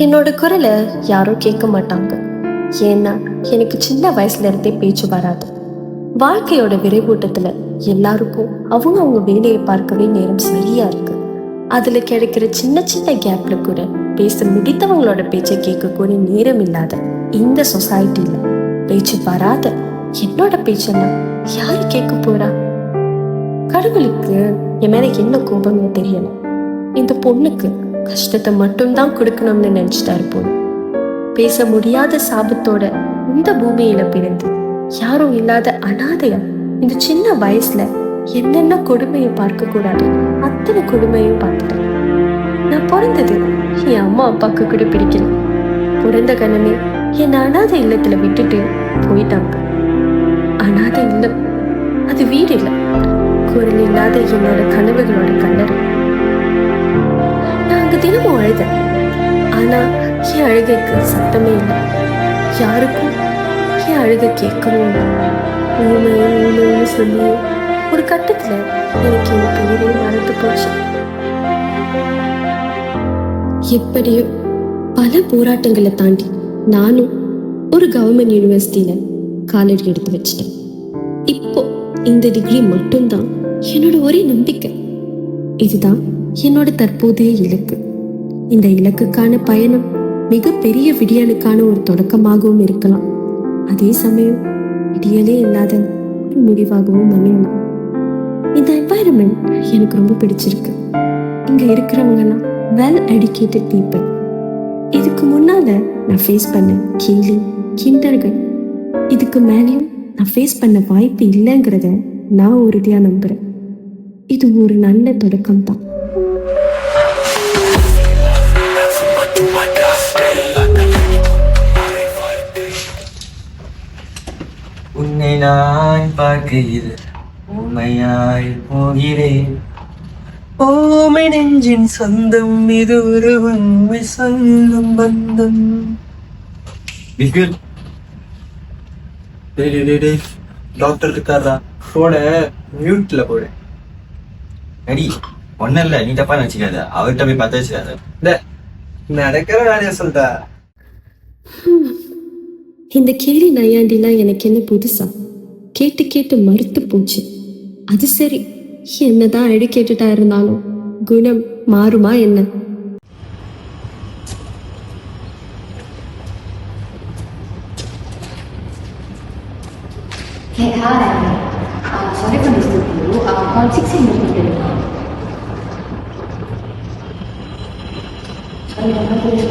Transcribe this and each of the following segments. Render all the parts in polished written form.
என்னோட குரலை யாரும் கேட்க மாட்டாங்க. ஏன்னா எனக்கு சின்ன வயசுல இருந்தே பேச்சு வராது. வாழ்க்கையோட விரைவூட்டத்துல எல்லாருக்கும் அவங்க அவங்க வேலையை பார்க்கவே நேரம் சரியா இருக்கு. அதுல கிடைக்கிற சின்ன சின்ன கேப்ல கூட பேச முடித்தவங்களோட பேச்சை கேட்க கூட நேரம் இல்லாத இந்த சொசைட்டில பேச்சு வராத என்னோட பேச்செல்லாம் யாரு கேட்க போறா? கடவுளுக்கு என் மேல என்ன கோபம்னு தெரியல. இந்த பொண்ணுக்கு கஷ்டத்தை மட்டும்தான் கொடுக்கணும்னு நினைச்சிட்டாரு போல. பேச முடியாத சாபத்தோட இந்த பூமியில பிறந்து யாரும் இல்லாத அனாதையா இந்த சின்ன வயசுல என்னென்ன கொடுமையை பார்க்க கூடாது அத்தனை கொடுமையும் பார்த்துட்டேன். நான் பிறந்தது என் அம்மா அப்பாவுக்கு கூட பிடிக்கல. பிறந்த கணமே என் அனாதை இல்லத்துல விட்டுட்டு போயிட்டாங்க. அனாதை இல்லம் அது வீடு இல்லை, குரல் இல்லாத என்னோட கனவுகளோட கல்லறை. நான் அங்க தினமும் அழுதேன். ஆனா என் அழுகைக்கு சத்தமே இல்லை. யாருக்கும் என் அழுகை கேட்கவும் இல்லை. ஊமைன்னு சொல்லி ஒரு கட்டத்துல எனக்கு என் பெயரே மறந்து போச்சு. எப்படியோ பல போராட்டங்களை தாண்டி நானும் ஒரு கவர்மெண்ட் யூனிவர்சிட்டியில காலேஜ் எடுத்து வச்சிட்டேன். இப்போ இந்த டிகிரி மட்டும்தான் என்னோட ஒரே நம்பிக்கை. இதுதான் என்னோட தற்போதைய இலக்கு. இந்த இலக்குக்கான பயணம் மிகப்பெரிய விடியலுக்கான ஒரு தொடக்கமாகவும் இருக்கலாம். அதே சமயம் விடியலே இல்லாத ஒரு முடிவாகவும் அமையலாம். இந்த என்வாயரன்மெண்ட் எனக்கு ரொம்ப பிடிச்சிருக்கு. இங்க இருக்கிறவங்கலாம் வெல் எஜுகேட்டட் பீப்புள். இதுக்கு முன்னால நான் ஃபேஸ் பண்ண கேலி கிண்டர்கள் இதுக்கு மேலேயும் நான் ஃபேஸ் பண்ண வாய்ப்பு இல்லைங்கிறத நான் உறுதியா நம்புறேன். இது ஒரு நல்ல தொடக்கம் தான். உன்னை நான் பார்க்கையில் உண்மையாய் போகிறேன். ஓமை நெஞ்சின் சொந்தம் இது ஒரு உண்மை சொல்லும் பந்தம். டாக்டர் இருக்காரா? போட மியூட்ல போடு. அடி ஒன்னும் இல்ல, நீ தப்பா நினைச்சுக்காத. அவர்கிட்ட போய் பார்த்து வச்சுக்காத. நடக்கிற வேலைய சொல்ற. இந்த கேலி நையாண்டிலாம் எனக்கு என்ன புதுசா? கேட்டு கேட்டு மறுத்து போச்சு. அது சரி, என்னதான் எஜுகேட்டடா இருந்தாலும் குணம் மாறுமா என்ன? Hey, hi. Sorry for disturbing you. Call 6 in the morning. Sorry, I'm not going to.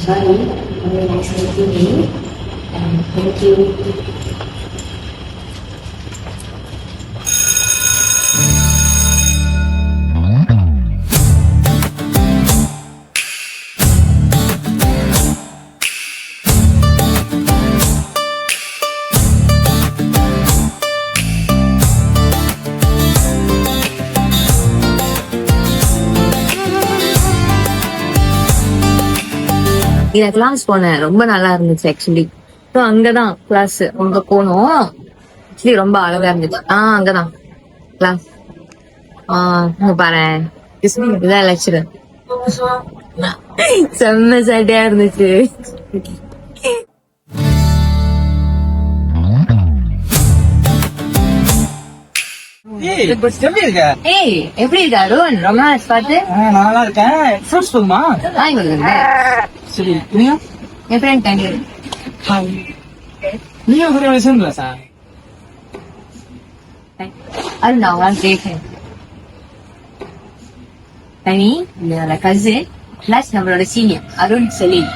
Sorry, very nice meeting you. And thank you. இத கிளாஸ் போனேன், ரொம்ப நல்லா இருந்துச்சு ஆக்சுவலி. ஸோ அங்கதான் கிளாஸ், அங்க போனோம். ஆக்சுவலி ரொம்ப அழகா இருந்துச்சு. அங்கதான் கிளாஸ். பாரு, இதான் லெக்சரர். செம்ம சட்டையா இருந்துச்சு. எப்படி இருக்கா அருண்? ரொம்ப நாள் பார்த்து. நல்லா இருக்கேன். சரி, என் ஃப்ரெண்ட் தேங்க்யூ. நீங்க ஒரு விஷயம் சார். அருண் நான் உங்களால் கேட்கிறேன். தனி என்னோட கசின் பிளஸ் நம்மளோட சீனியர் அருண் சலீம்.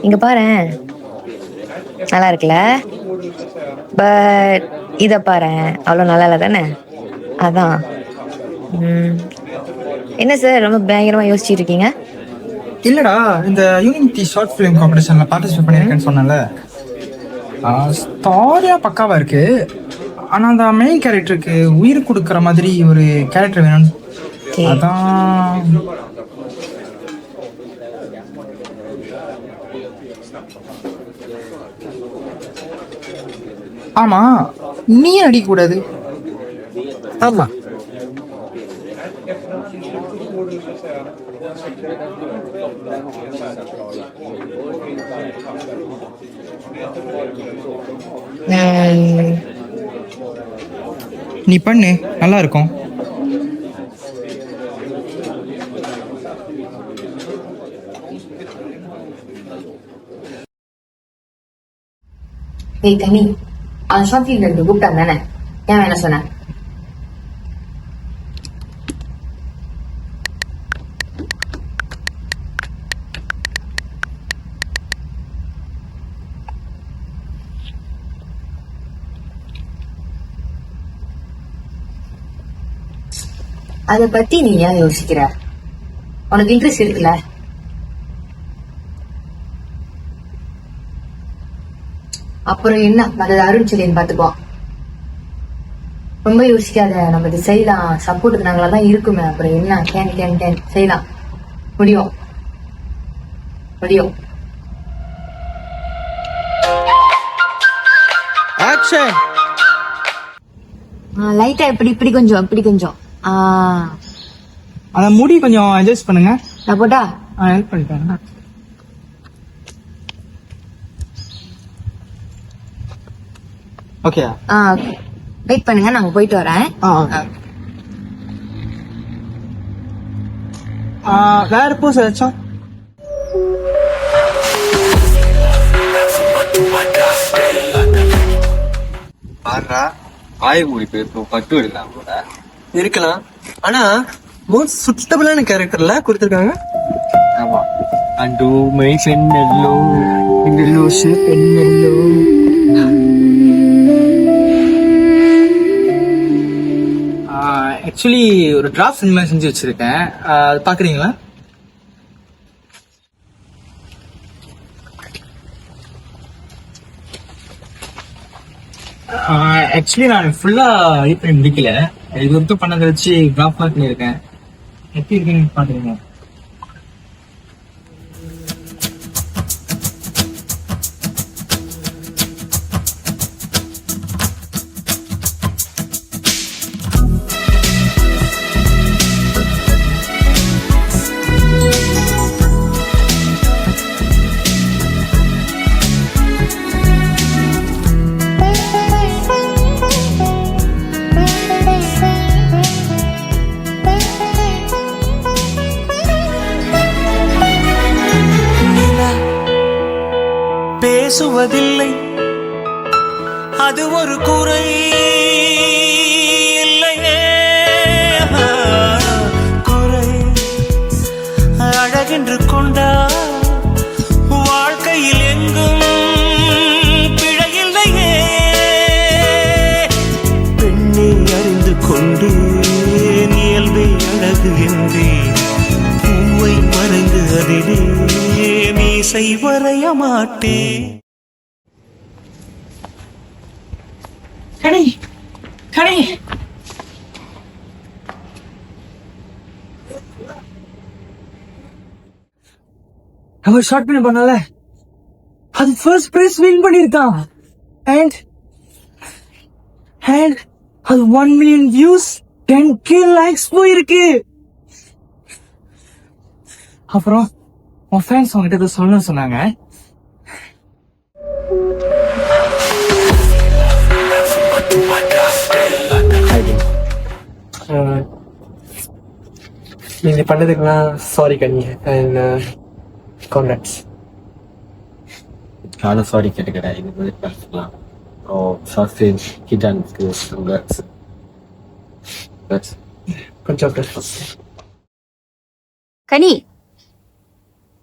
இங்க பாரேன், நல்லா இருக்குல்ல? பட் இத பாரேன், அவ்வளோ நல்லா இல்லை தானே? அதான். ம். என்ன சார் ரொம்ப பயங்கரமா யோசிச்சுட்டு இருக்கீங்க? இல்லடா, இந்த யூனிட்டி ஷார்ட் ஃபிலிம் காம்படிஷன்ல பார்ட்டிசிபேட் பண்ணியிருக்கேன்னு சொன்னேன்ல. ஸ்டாரியா பக்காவா இருக்கு. ஆனா அந்த மெயின் கேரக்டருக்கு உயிர் கொடுக்குற மாதிரி ஒரு கேரக்டர் வேணும். Okay. அதான். ஆமா, நீ அடிக்க கூடாது. ஆமா. நீ பண்ணு, நல்லா இருக்கும். ஏய் கனி, அந்த ஷார்ட் ஃபிலிம் எடுத்து கூப்பிட்டாங்க தானே? ஏன் என்ன சொன்ன? அத பத்தி நீ ஏன் யோசிக்கிற? உனக்கு இன்ட்ரெஸ்ட் இருக்குல்ல? அப்புறம் என்ன, அது அருண் சொல்லின்னு பாத்துக்கோ. ரொம்ப யோசிக்காத, நம்ம இது செய்யலாம், சப்போர்ட்டுக்கு நாங்களாதான் இருக்குமே. அப்புறம் என்ன, கேன் செய்யலாம், முடியும் முடியும். ஆக்ஷன். லைட்டா இப்படி கொஞ்சம். அந்த முடி கொஞ்சம் அட்ஜஸ்ட் பண்ணுங்க. நான் போட்டா ஹெல்ப் பண்ணிட்டேன். ஓகே. வெயிட் பண்ணுங்க, நாங்க போயிட்டு வரேன். வேற போஸ் ஏதாச்சும்? பாடுறா ஆய் மூடி போயிருக்கோம், பட்டு எடுக்கலாம் கூட இருக்கலாம். ஆனா மோஸ்ட் சுட்டபிளான கேரக்டர்ல கொடுத்துருக்காங்க. ஆமா, அண்டு மை பெண்ணல்லோ இந்த லூசு பெண்ணல்லோ. ஆக்சுவலி ஒரு டிராஃப்ட் சினிமா செஞ்சு வச்சிருக்கேன், அது பாக்குறீங்களா? ஆக்சுவலி நான் ஃபுல்லா எடிட் பண்ணி முடிக்கல. இது வரைக்கும் பண்ணதை வச்சு டிராஃப்ட் மார்க் பண்ணியிருக்கேன். எப்படி இருக்குன்னு பாக்குறீங்க? பேசுவதில்லை, அது ஒரு குறை இல்லையே. குறை அழகென்று கொண்டா வாழ்க்கையில் எங்கும் பிழையில்லையே. பெண்ணை அறிந்து கொண்டு இயல்பை அழகு என்றே பூவை மறைந்து அதிலே மீசை வரைய மாட்டேன். கனி நம்ம ஷார்ட் ஃபிலிம் பண்ணல, அது ஃபர்ஸ்ட் பிரைஸ் வின் பண்ணிருக்கான். அண்ட் அது 1 million வியூஸ், 10k லைக்ஸ் போயிருக்கு. அப்புறம் உன் ஃபேன்ஸ் உங்ககிட்ட ஏதோ சொல்லணும்னு சொன்னாங்க. நீங்க பண்ணதுக்குலாம் சாரி கனி, அண்ட் கான்கிராட்ஸ். நானும் சாரி கேட்டுக்கிறேன். இது மாதிரி பேசலாம். ஷார்ட் ஃபிலிம் ஹிட் ஆனதுக்கு கொஞ்சம் கனி,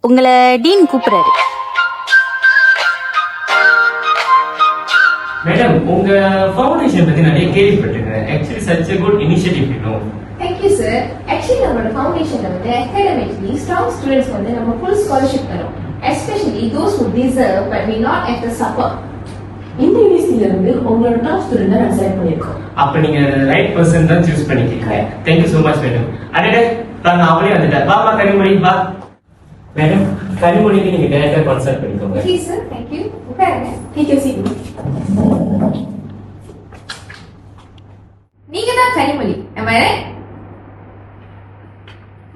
உங்களை டீன் கூப்பிடுறாரு. மேடம் உங்க ஃபவுண்டேஷன் பத்தி நிறைய கேள்விப்பட்டிருக்கேன். Actually such a good initiative you know. Thank you sir. Actually நம்மளோட ஃபவுண்டேஷன்ல வந்து academically strong students வந்து நம்ம full scholarship தரோம். Especially those who deserve but may not have the support. இந்த யூனிவர்சிட்டியில இருந்து உங்களோட டாப் ஸ்டூடெண்ட்டை நான் செலக்ட் பண்ணியிருக்கோம். அப்ப நீங்க ரைட் பர்சன் தான் சூஸ் பண்ணிருக்கீங்க. Thank you so much madam. அடடே நான் அவளே வந்துட்டேன். வாமா கனிமொழி வா. மேடம் கனிமொழிக்கு நீங்க டைரக்டா கன்சல்ட் பண்ணிக்கோங்க. Okay sir, thank you. உட்காருங்க. Take your seat. நீங்க தான் கனிமொழி, am I right?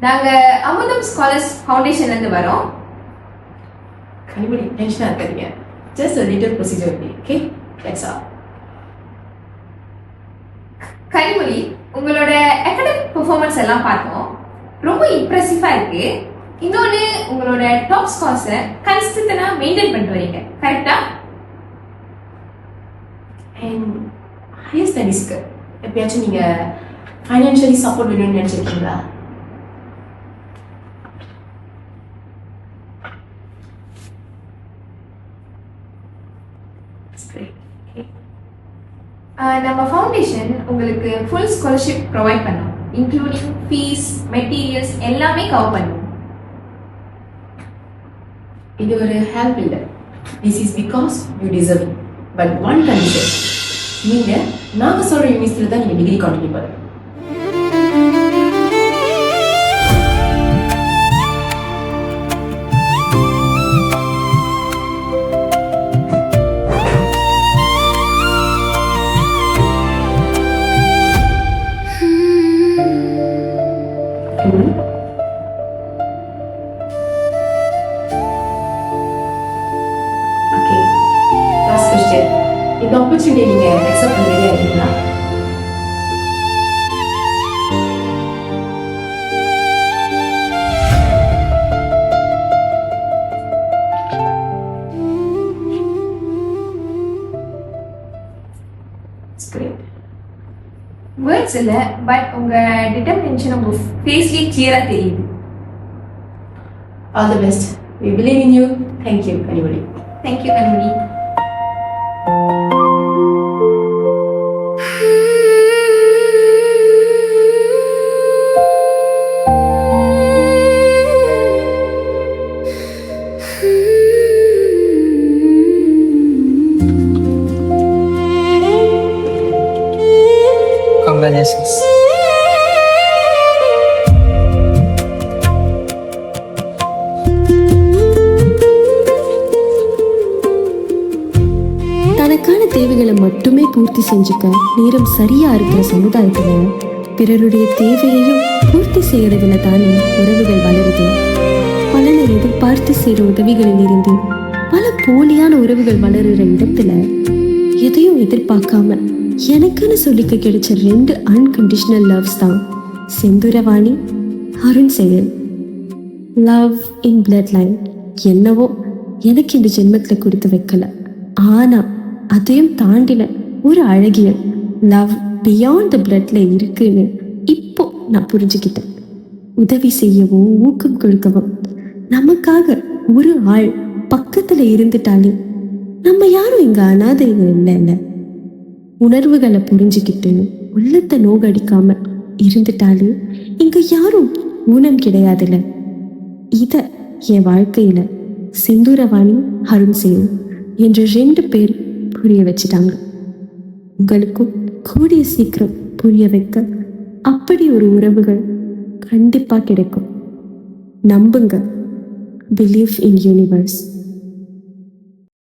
நாங்க அமுதம் ஸ்காலர்ஸ் ஃபவுண்டேஷன்ல இருந்து வரோம். கனிமொழி டென்ஷனா இருக்காதீங்க. Just a little procedure only, okay? That's all. Kanimozhi, உங்களோட அகாடமிக் பெர்ஃபார்மன்ஸ் எல்லாம் பார்த்தோம். ரொம்ப இம்ப்ரெசிவா இருக்கு. இன்னொன்னு உங்களோட டாப் ஸ்கோர்ஸை கன்சிஸ்டன்டா மெயின்டைன் பண்ணிட்டு வரீங்க. கரெக்டா? And higher studiesக்கு எப்பயாச்சும் நீங்க ஃபைனான்ஷியலி சப்போர்ட் வேணும்னு நினைச்சிருக்கீங்களா? நம்ம ஃபவுண்டேஷன் உங்களுக்கு ஃபுல் ஸ்காலர்ஷிப் ப்ரொவைட் பண்ணும், இன்க்ளூடிங் ஃபீஸ், மெட்டீரியல்ஸ் எல்லாமே கவர் பண்ணும். இது ஒரு ஹெல்ப் இல்லை. This is because you deserve. But one condition, நீங்க நாங்க சொல்ற யூனிவர்சிட்டியில தான் நீங்க டிகிரி கண்டினியூ பண்ணணும். Okay. Last question. இந்த opportunity நீங்க accept பண்ண ரெடியா இருக்கீங்களா? It's great. வேர்ட்ஸ் இல்ல, பட் உங்க டிட்டர்மினேஷன் உங்க ஃபேஸ்லயே கிளியரா தெரியுது. All the best. We believe in you. Thank you, Kanimoli. Thank you, Kanimozhi. Congratulations. தனக்கான தேவைகளை மட்டுமே பூர்த்தி செஞ்சுக்க நேரம் சரியா இருக்கிற சமுதாயத்துல பிறருடைய தேவையையும் பூர்த்தி செய்யறதுல தானே உறவுகள் வளருது. பலனை எதிர்பார்த்து செய்யற உதவிகளில் இருந்து பல போலியான உறவுகள் வளருற இடத்துல எதையும் எதிர்பார்க்காம எனக்குன்னு சொல்லிக்க கிடைச்ச 2 அன்கண்டிஷனல் லவ்ஸ் தான் செந்துரவாணி, அருண் செயல். லவ் இன் பிளட் லைன் என்னவோ எனக்கு இந்த ஜென்மத்துல கொடுத்து வைக்கல. ஆனா அதையும் தாண்டின ஒரு அழகிய லவ் பியாண்ட் த பிளட்ல இருக்குன்னு இப்போ நான் புரிஞ்சுக்கிட்டேன். உதவி செய்யவும் ஊக்கம் கொடுக்கவும் நமக்காக ஒரு ஆள் பக்கத்துல இருந்துட்டாலே நம்ம யாரும் இங்க அனாதைங்க இல்லைல்ல. உணர்வுகளை புரிஞ்சுக்கிட்டு உள்ளத்தை நோகடிக்காம இருந்துட்டாலே இங்க யாரும் ஊனம் கிடையாதுல்ல. இத என் வாழ்க்கையில செந்தூரவாணி, அருண் செயல் என்ற 2 பேர் புரிய வச்சுட்டாங்க. உங்களுக்கும் கூடிய சீக்கிரம் புரிய வைக்க அப்படி ஒரு உறவுகள் கண்டிப்பா கிடைக்கும். நம்புங்க. Believe in universe.